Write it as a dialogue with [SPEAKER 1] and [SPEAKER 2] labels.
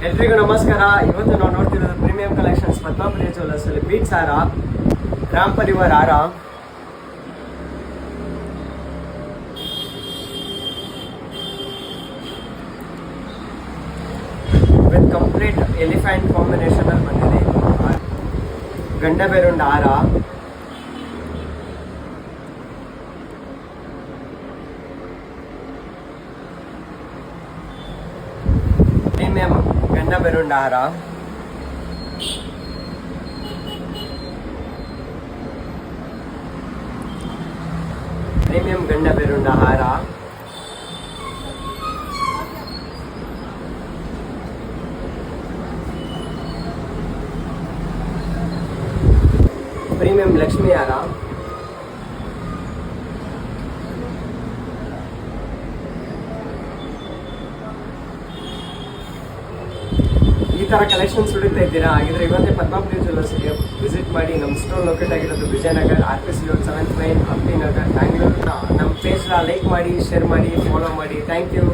[SPEAKER 1] ಎಲ್ರಿಗೂ ನಮಸ್ಕಾರ. ಇವತ್ತು ನಾವು ನೋಡ್ತಿರೋದು ಪ್ರೀಮಿಯಂ ಕಲೆಕ್ಷನ್ಸ್ ಪದ್ಮಾಪುರಿ ಜ್ಯುವೆಲ್ಲರ್ಸ್ ಅಲ್ಲಿ ಬೀಟ್ಸ್ ಹಾರ, ರಾಮ್ ಪರಿವಾರ್ ಹಾರ, ವಿತ್ ಕಂಪ್ಲೀಟ್ ಎಲಿಫೆಂಟ್ ಕಾಂಬಿನೇಷನ್ ಅಲ್ಲಿ ಬಂದಿದೆ. ಗಂಡ ಬೇರುಂಡ ಹಾರ, ಪ್ರೀಮಿಯಂ ಗಂಡ ಬೇರುಂಡ ಹಾರ, ಪ್ರೀಮಿಯಂ ಗಂಡ ಬೇರುಂಡ ಹಾರ, ಪ್ರೀಮಿಯಂ ಲಕ್ಷ್ಮಿ ಹಾರ, ಈ ತರ ಕಲೆಕ್ಷನ್ಸ್ ಹುಡುಕ್ತಾ ಇದ್ದೀರಾ? ಹಾಗಿದ್ರೆ ಇವತ್ತೇ ಪದ್ಮಾಪುರಿ ಜ್ಯುವೆಲ್ಲರ್ಸ್ಗೆ ವಿಸಿಟ್ ಮಾಡಿ. ನಮ್ಮ ಸ್ಟೋರ್ ಲೊಕೇಟ್ ಆಗಿರೋದು Vijayanagar, RPC road 7th line, Hampi Nagar, Bangalore. ನಮ್ಮ ಪೇಜ್ನ ಲೈಕ್ ಮಾಡಿ, ಶೇರ್ ಮಾಡಿ, ಫಾಲೋ ಮಾಡಿ. Thank you.